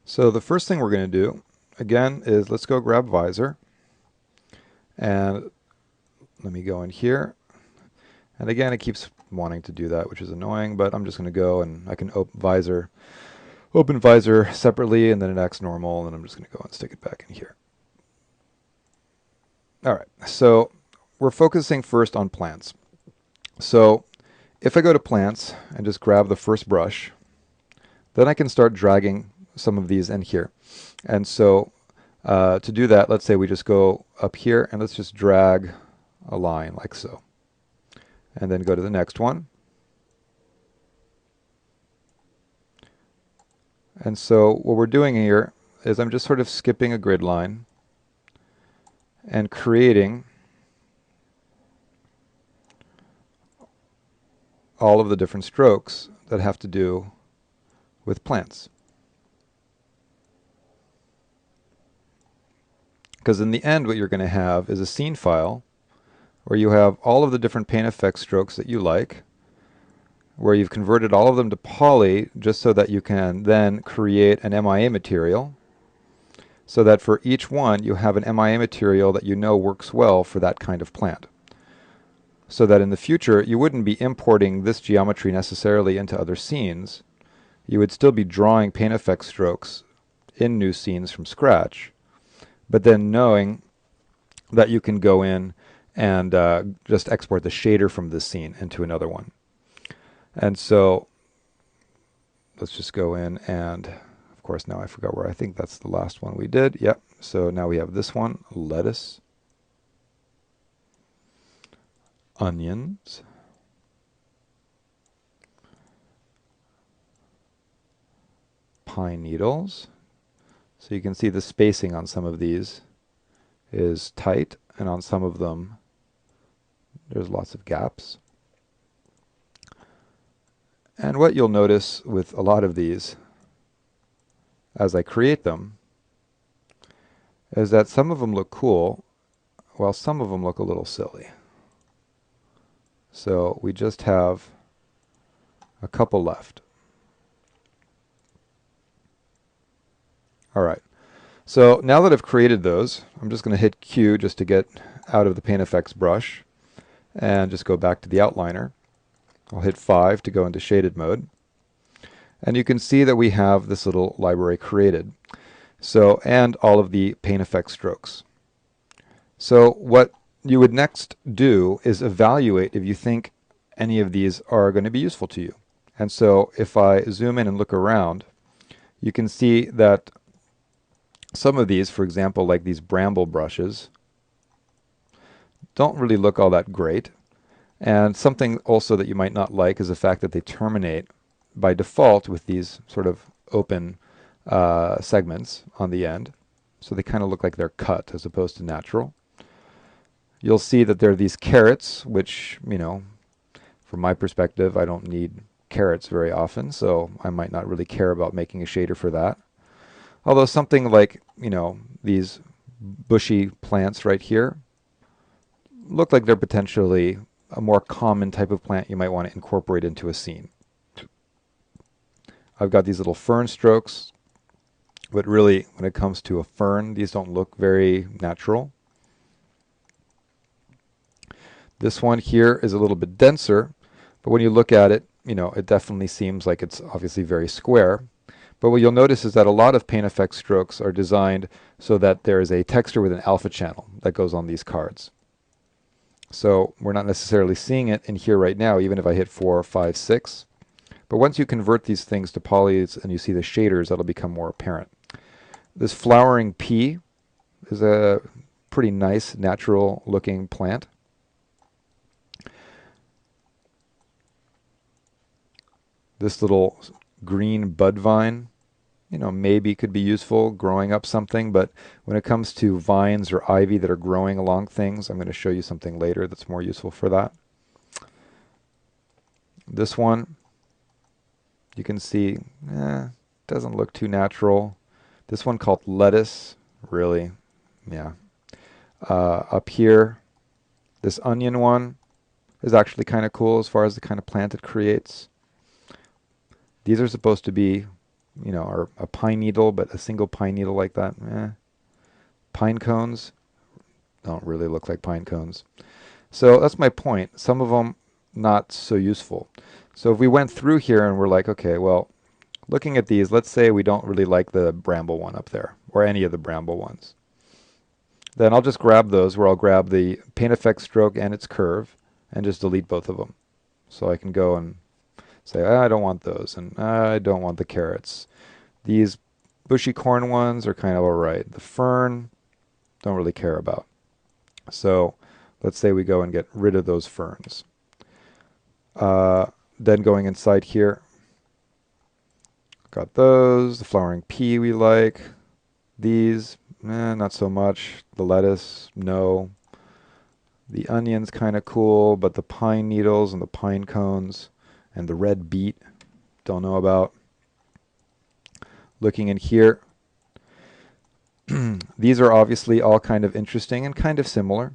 So the first thing we're going to do, again, is let's go grab visor. And let me go in here. And again, it keeps wanting to do that, which is annoying, but I'm just going to go and I can open visor separately, and then it acts normal, and I'm just going to go and stick it back in here. All right, so we're focusing first on plants. So if I go to plants and just grab the first brush, then I can start dragging some of these in here. And so to do that, let's say we just go up here and let's just drag a line like so. And then go to the next one. And so what we're doing here is I'm just sort of skipping a grid line and creating all of the different strokes that have to do with plants. Because in the end, what you're going to have is a scene file where you have all of the different paint effect strokes that you like, where you've converted all of them to poly just so that you can then create an MIA material, so that for each one you have an MIA material that you know works well for that kind of plant. So that in the future you wouldn't be importing this geometry necessarily into other scenes. You would still be drawing paint effect strokes in new scenes from scratch, but then knowing that you can go in and just export the shader from this scene into another one. And so let's just go in and, of course, now I forgot where I think that's the last one we did. Yep. So now we have this one, lettuce, onions, pine needles. So you can see the spacing on some of these is tight, and on some of them there's lots of gaps. And what you'll notice with a lot of these as I create them is that some of them look cool while some of them look a little silly. So we just have a couple left. All right. So now that I've created those, I'm just going to hit Q just to get out of the Paint Effects brush and just go back to the outliner. I'll hit 5 to go into shaded mode. And you can see that we have this little library created. So, and all of the paint effect strokes. So what you would next do is evaluate if you think any of these are going to be useful to you. And so if I zoom in and look around, you can see that some of these, for example, like these bramble brushes, don't really look all that great. And something also that you might not like is the fact that they terminate by default with these sort of open segments on the end. So they kind of look like they're cut as opposed to natural. You'll see that there are these carrots, which, you know, from my perspective, I don't need carrots very often, so I might not really care about making a shader for that. Although something like, you know, these bushy plants right here look like they're potentially a more common type of plant you might want to incorporate into a scene. I've got these little fern strokes, but really when it comes to a fern, these don't look very natural. This one here is a little bit denser, but when you look at it, you know, it definitely seems like it's obviously very square. But what you'll notice is that a lot of paint effect strokes are designed so that there is a texture with an alpha channel that goes on these cards. So we're not necessarily seeing it in here right now, even if I hit 4, 5, 6. But once you convert these things to polys and you see the shaders, that'll become more apparent. This flowering pea is a pretty nice, natural looking plant. This little green bud vine, you know, maybe could be useful growing up something, but when it comes to vines or ivy that are growing along things, I'm going to show you something later that's more useful for that. This one, you can see, doesn't look too natural. This one called lettuce, really, yeah. Up here, this onion one is actually kind of cool as far as the kind of plant it creates. These are supposed to be or a pine needle, but a single pine needle like that, Pine cones don't really look like pine cones. So that's my point. Some of them not so useful. So if we went through here and we're like, okay, well, looking at these, let's say we don't really like the bramble one up there, or any of the bramble ones. Then I'll just grab those, where I'll grab the paint effect stroke and its curve, and just delete both of them. So I can go and say, I don't want those, and I don't want the carrots. These bushy corn ones are kind of all right. The fern, don't really care about. So let's say we go and get rid of those ferns. Then going inside here, got those. The flowering pea we like. These, not so much. The lettuce, no. The onion's kind of cool, but the pine needles and the pine cones and the red beet, don't know about. Looking in here, these are obviously all kind of interesting and kind of similar.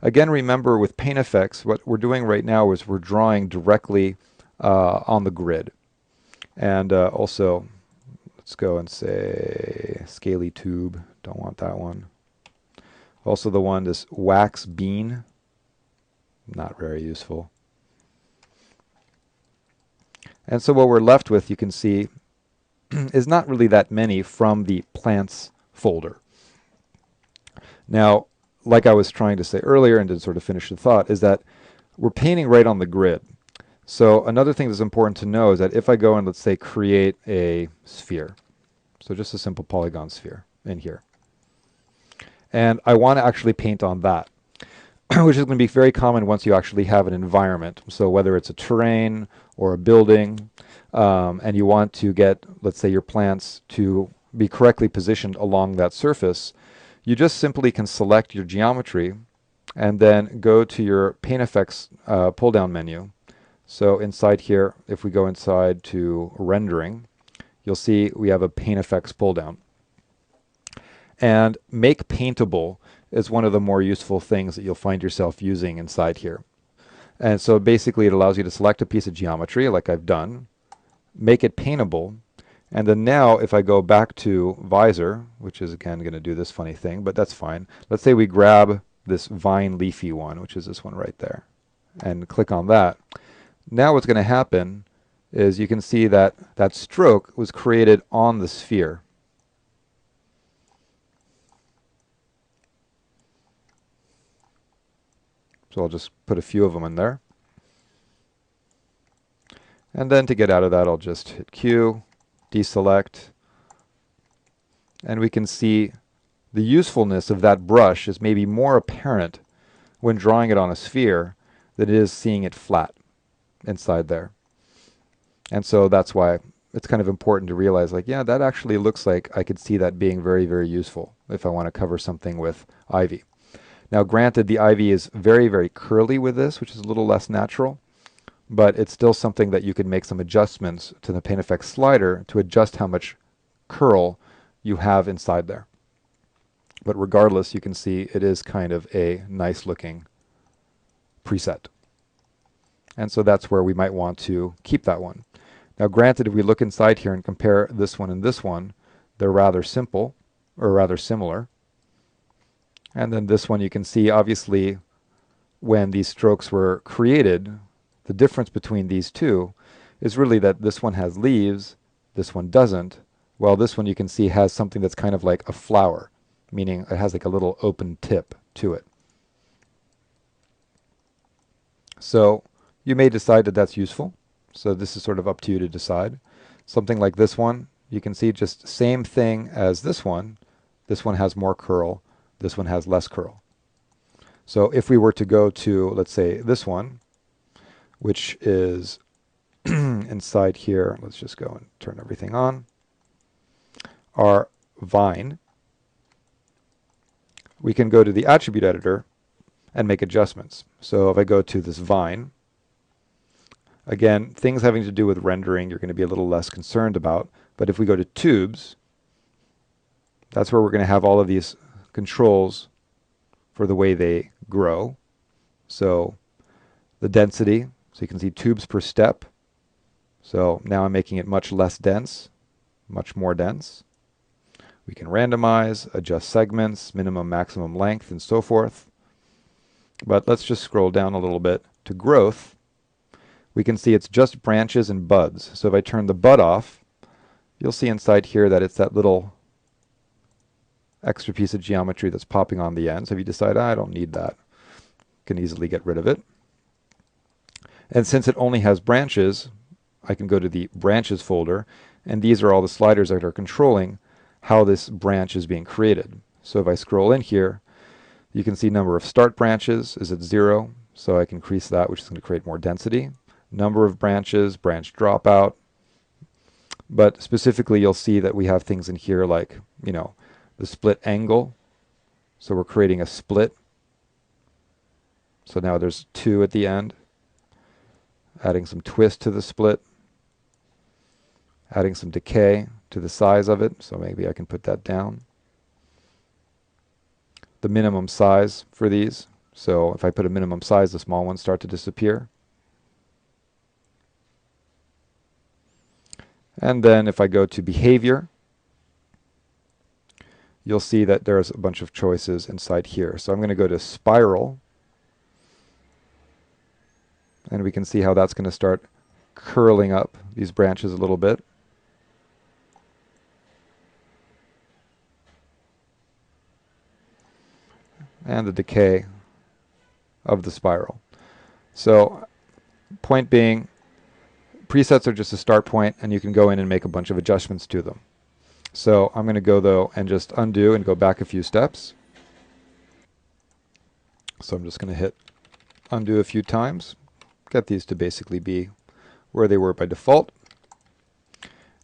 Again, remember with paint effects, what we're doing right now is we're drawing directly on the grid. And also, let's go and say scaly tube. Don't want that one. Also the one, this wax bean. Not very useful. And so what we're left with, you can see, is not really that many from the plants folder. Now, like I was trying to say earlier, and to sort of finish the thought, is that we're painting right on the grid. So another thing that's important to know is that if I go and, let's say, create a sphere, so just a simple polygon sphere in here, and I want to actually paint on that, which is going to be very common once you actually have an environment. So whether it's a terrain or a building, and you want to get, let's say, your plants to be correctly positioned along that surface, you just simply can select your geometry and then go to your paint effects pull-down menu. So inside here, if we go inside to rendering, you'll see we have a paint effects pull-down. And make paintable is one of the more useful things that you'll find yourself using inside here. And so basically it allows you to select a piece of geometry like I've done, make it paintable, and then now if I go back to visor, which is again going to do this funny thing, but that's fine. Let's say we grab this vine leafy one, which is this one right there, and click on that. Now what's going to happen is you can see that that stroke was created on the sphere. So I'll just put a few of them in there. And then to get out of that, I'll just hit Q, deselect, and we can see the usefulness of that brush is maybe more apparent when drawing it on a sphere than it is seeing it flat inside there. And so that's why it's kind of important to realize, like, yeah, that actually looks like I could see that being very, very useful if I want to cover something with ivy. Now, granted, the ivy is very, very curly with this, which is a little less natural, but it's still something that you can make some adjustments to the paint effects slider to adjust how much curl you have inside there. But regardless, you can see it is kind of a nice looking preset. And so that's where we might want to keep that one. Now granted, if we look inside here and compare this one and this one, they're rather simple, or rather similar. And then this one you can see, obviously, when these strokes were created, the difference between these two is really that this one has leaves, this one doesn't, while this one you can see has something that's kind of like a flower, meaning it has like a little open tip to it. So you may decide that that's useful. So this is sort of up to you to decide. Something like this one, you can see just same thing as this one. This one has more curl. This one has less curl. So if we were to go to, let's say, this one, which is inside here, let's just go and turn everything on, our vine, we can go to the attribute editor and make adjustments. So if I go to this vine, again, things having to do with rendering you're going to be a little less concerned about. But if we go to tubes, that's where we're going to have all of these controls for the way they grow. So the density, so you can see tubes per step. So now I'm making it much less dense. much more dense. We can randomize, adjust segments, minimum, maximum length, and so forth. But let's just scroll down a little bit to growth. We can see it's just branches and buds. So if I turn the bud off, you'll see inside here that it's that little extra piece of geometry that's popping on the end. So if you decide, I don't need that, you can easily get rid of it. And since it only has branches, I can go to the branches folder, and these are all the sliders that are controlling how this branch is being created. So if I scroll in here, you can see number of start branches is at 0, so I can increase that, which is going to create more density. Number of branches, branch dropout. But specifically, you'll see that we have things in here like, the split angle. So we're creating a split. So now there's 2 at the end. Adding some twist to the split. Adding some decay to the size of it. So maybe I can put that down. The minimum size for these. So if I put a minimum size, the small ones start to disappear. And then if I go to behavior, you'll see that there's a bunch of choices inside here. So I'm going to go to spiral, and we can see how that's going to start curling up these branches a little bit. And the decay of the spiral. So point being, presets are just a start point, and you can go in and make a bunch of adjustments to them. So I'm going to go, though, and just undo and go back a few steps. So I'm just going to hit undo a few times, get these to basically be where they were by default.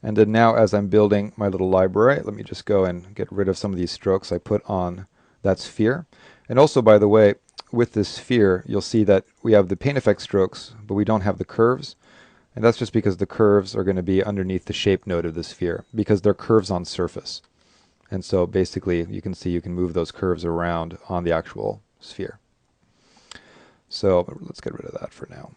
And then now as I'm building my little library, let me just go and get rid of some of these strokes I put on that sphere. And also, by the way, with this sphere, you'll see that we have the paint effect strokes, but we don't have the curves. And that's just because the curves are going to be underneath the shape node of the sphere, because they're curves on surface. And so basically, you can see you can move those curves around on the actual sphere. So let's get rid of that for now.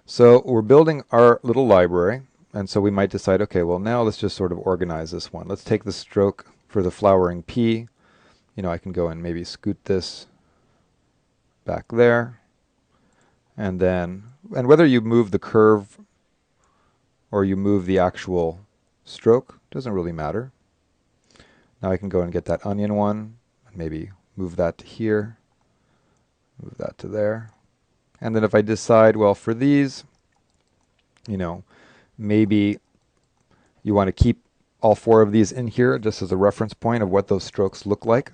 So we're building our little library, and so we might decide, okay, well now let's just sort of organize this one. Let's take the stroke for the flowering P. I can go and maybe scoot this back there. And whether you move the curve or you move the actual stroke, doesn't really matter. Now I can go and get that onion one, and maybe move that to here, move that to there. And then if I decide, well, for these, maybe you want to keep all 4 of these in here just as a reference point of what those strokes look like.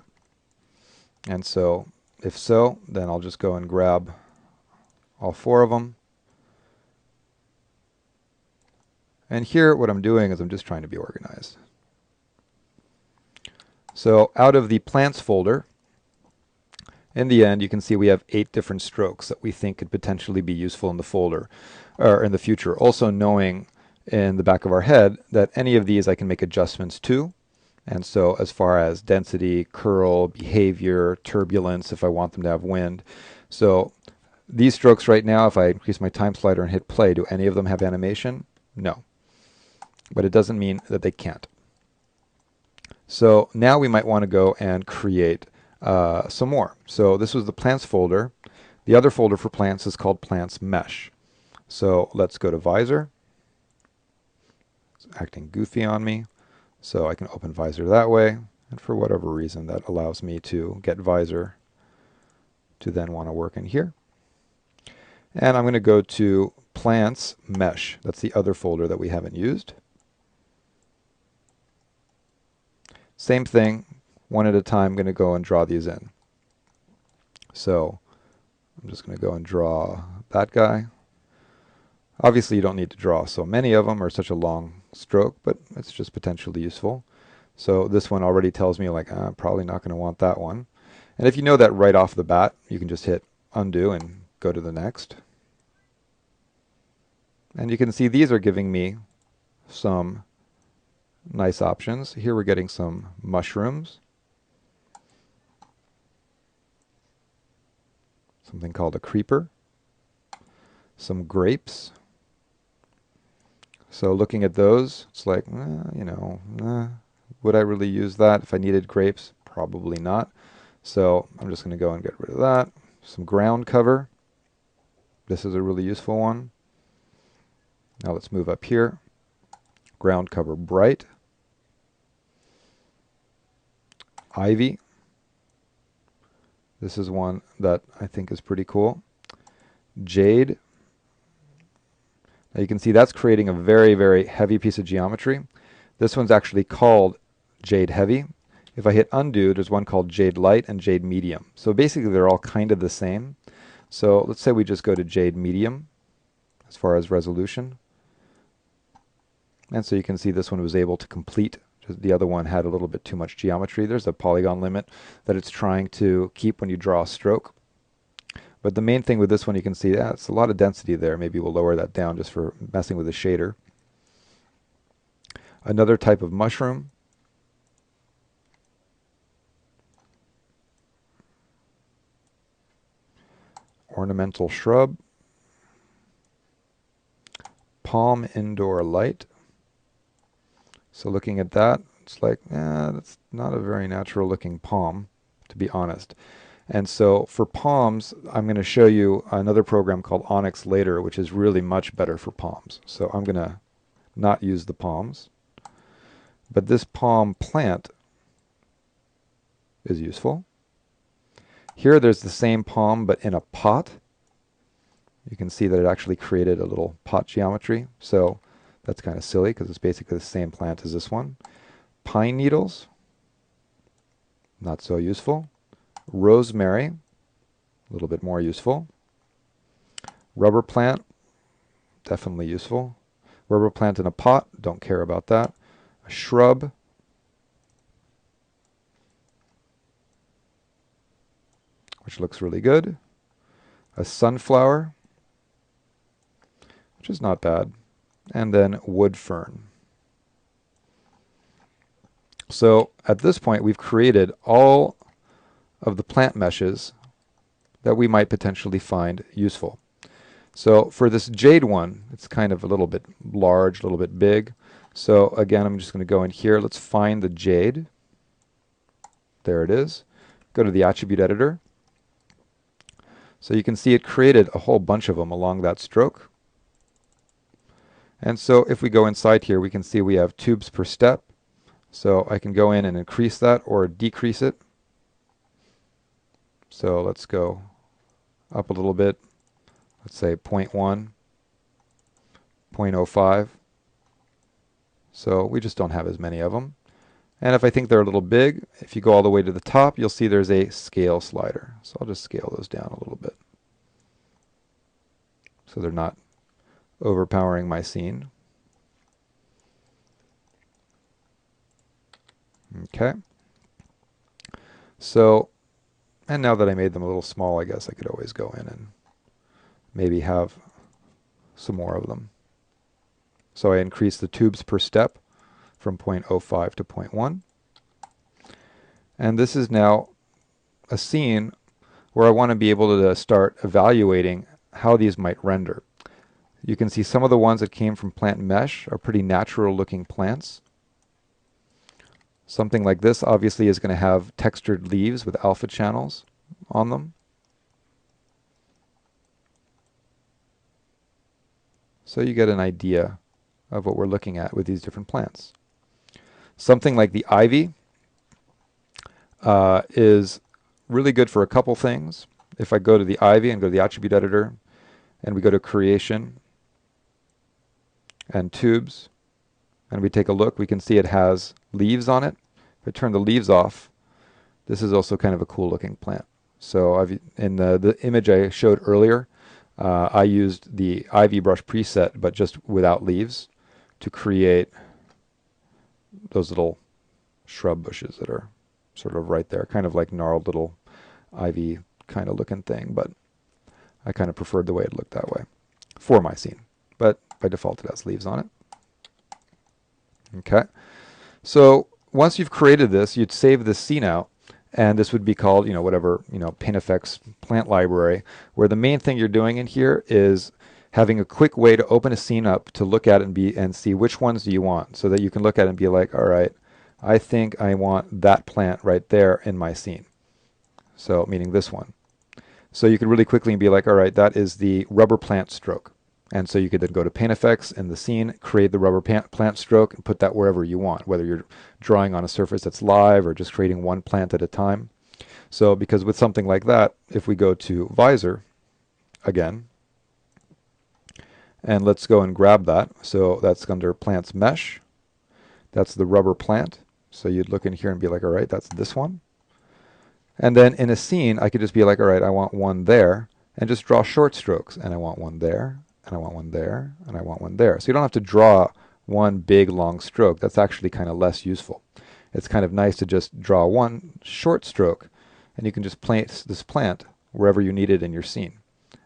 And so, if so, then I'll just go and grab all 4 of them. And here, what I'm doing is I'm just trying to be organized. So out of the plants folder, in the end, you can see we have 8 different strokes that we think could potentially be useful in the folder, or in the future. Also knowing in the back of our head that any of these I can make adjustments to. And so as far as density, curl, behavior, turbulence, if I want them to have wind. So these strokes right now, if I increase my time slider and hit play, do any of them have animation? No. But it doesn't mean that they can't. So now we might want to go and create some more. So this was the plants folder. The other folder for plants is called plants mesh. So let's go to visor. It's acting goofy on me. So I can open visor that way. And for whatever reason, that allows me to get visor to then want to work in here. And I'm going to go to plants mesh. That's the other folder that we haven't used. Same thing, one at a time, I'm going to go and draw these in. So I'm just going to go and draw that guy. Obviously, you don't need to draw so many of them or such a long stroke, but it's just potentially useful. So this one already tells me, like, I'm probably not going to want that one. And if you know that right off the bat, you can just hit undo and go to the next. And you can see these are giving me some nice options. Here we're getting some mushrooms, something called a creeper, some grapes, So looking at those, it's like, would I really use that if I needed grapes? Probably not. So I'm just going to go and get rid of that. Some ground cover. This is a really useful one. Now let's move up here. Ground cover bright. Ivy. This is one that I think is pretty cool. Jade. Now you can see that's creating a very, very heavy piece of geometry. This one's actually called Jade Heavy. If I hit undo, there's one called Jade Light and Jade Medium. So basically they're all kind of the same. So let's say we just go to Jade Medium as far as resolution. And so you can see this one was able to complete. The other one had a little bit too much geometry. There's a polygon limit that it's trying to keep when you draw a stroke. But the main thing with this one, you can see it's a lot of density there. Maybe we'll lower that down just for messing with the shader. Another type of mushroom. Ornamental shrub. Palm indoor light. So looking at that, it's like, that's not a very natural looking palm, to be honest. And so for palms, I'm going to show you another program called Onyx later, which is really much better for palms. So I'm going to not use the palms. But this palm plant is useful. Here there's the same palm, but in a pot. You can see that it actually created a little pot geometry. So that's kind of silly because it's basically the same plant as this one. Pine needles, not so useful. Rosemary, a little bit more useful. Rubber plant, definitely useful. Rubber plant in a pot, don't care about that. A shrub. Which looks really good. A sunflower, which is not bad. And then wood fern. So at this point, we've created all of the plant meshes that we might potentially find useful. So for this jade one, it's kind of a little bit large, a little bit big. So again, I'm just going to go in here. Let's find the jade. There it is. Go to the attribute editor. So you can see it created a whole bunch of them along that stroke. And so if we go inside here, we can see we have tubes per step. So I can go in and increase that or decrease it. So let's go up a little bit. Let's say 0.1, 0.05. So we just don't have as many of them. And if I think they're a little big, if you go all the way to the top, you'll see there's a scale slider. So I'll just scale those down a little bit, so they're not overpowering my scene. Okay. So, and now that I made them a little small, I guess I could always go in and maybe have some more of them. So I increased the tubes per step from 0.05 to 0.1. And this is now a scene where I want to be able to start evaluating how these might render. You can see some of the ones that came from plant mesh are pretty natural looking plants. Something like this obviously is going to have textured leaves with alpha channels on them. So you get an idea of what we're looking at with these different plants. Something like the ivy is really good for a couple things. If I go to the ivy and go to the attribute editor and we go to creation and tubes and we take a look, we can see it has leaves on it. If I turn the leaves off, this is also kind of a cool looking plant. So in the image I showed earlier, I used the ivy brush preset but just without leaves to create those little shrub bushes that are sort of right there, kind of like gnarled little ivy kind of looking thing, but I kind of preferred the way it looked that way for my scene. But by default it has leaves on it. Okay, so once you've created this, you'd save this scene out, and this would be called, whatever, Paint Effects plant library, where the main thing you're doing in here is having a quick way to open a scene up to look at it and see which ones do you want, so that you can look at it and be like, all right, I think I want that plant right there in my scene. So meaning this one. So you could really quickly be like, all right, that is the rubber plant stroke. And so you could then go to paint effects in the scene, create the rubber plant stroke, and put that wherever you want, whether you're drawing on a surface that's live or just creating one plant at a time. So because with something like that, if we go to visor again, and let's go and grab that. So that's under plants mesh. That's the rubber plant. So you'd look in here and be like, all right, that's this one. And then in a scene, I could just be like, all right, I want one there, and just draw short strokes. And I want one there, and I want one there, and I want one there. So you don't have to draw one big long stroke. That's actually kind of less useful. It's kind of nice to just draw one short stroke, and you can just place this plant wherever you need it in your scene.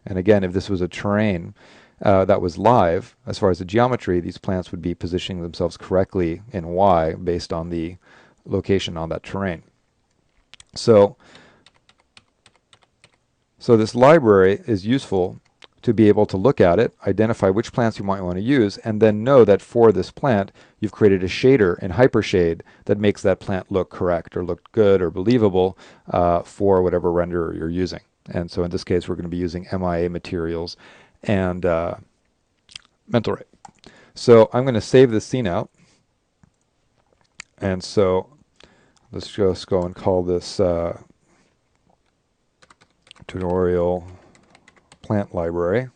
And again, if this was a terrain that was live, as far as the geometry, these plants would be positioning themselves correctly in Y based on the location on that terrain. So this library is useful to be able to look at it, identify which plants you might want to use, and then know that for this plant, you've created a shader in Hypershade that makes that plant look correct or look good or believable for whatever renderer you're using. And so in this case, we're going to be using MIA materials and mental rate. So I'm going to save this scene out. And so let's just go and call this tutorial plant library.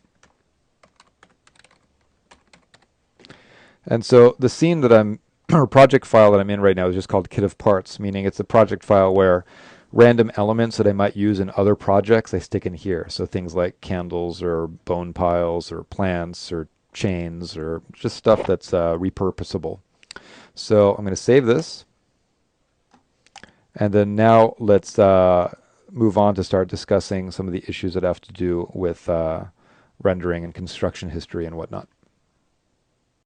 And so the scene that or project file that I'm in right now is just called kit of parts, meaning it's a project file where random elements that I might use in other projects I stick in here. So things like candles or bone piles or plants or chains or just stuff that's repurposable. So I'm going to save this. And then now let's move on to start discussing some of the issues that have to do with rendering and construction history and whatnot.